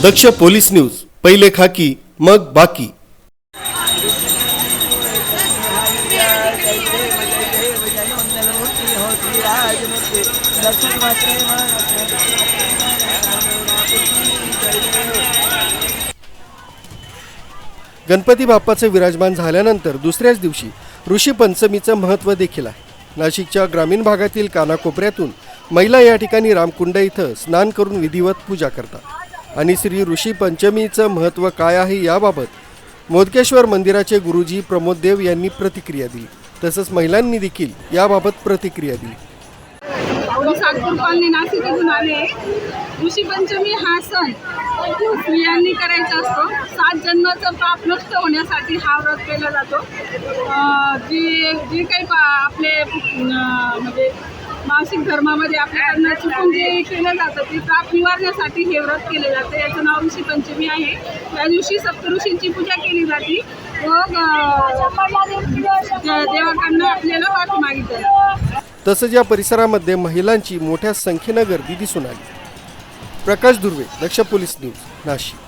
दक्ष police news, पहिले खाकी मग बाकी। गणपती बाप्पाचे विराजमान झाल्यानंतर दुसऱ्याच दिवशी ऋषी पंचमीचं महत्त्व देखील आहे। नाशिकच्या ग्रामीण भागातील कानाकोपऱ्यातून महिला या ठिकाणी रामकुंड इथं स्नान करून विधिवत पूजा करतात आणि श्री ऋषी पंचमीचं महत्त्व काय आहे याबाबत मोदकेश्वर मंदिराचे गुरुजी प्रमोद देव यांनी प्रतिक्रिया दिली। तसंच महिलांनी देखील याबाबत प्रतिक्रिया दिली। नाशिक इथून आले। ऋषी पंचमी हा सण स्त्रियांनी करायचा असतो। 7 जन्माचा पाप नष्ट होण्यासाठी हा व्रत केला जातो। जे काही आपले म्हणजे मासिक धर्मामध्ये आपल्याकडनं चुकून जे केलं जातं ते पाप निवारण्यासाठी हे व्रत केले जाते। याचं नाव ऋषी पंचमी आहे। या दिवशी सप्तऋषींची पूजा केली जाते व देवाकडनं आपल्याला वाट मागितली जाते। तसंच या परिसरामध्ये महिलांची मोठ्या संख्येनं गर्दी दिसून आली। प्रकाश दुर्वे, दक्ष पोलीस न्यूज, नाशिक।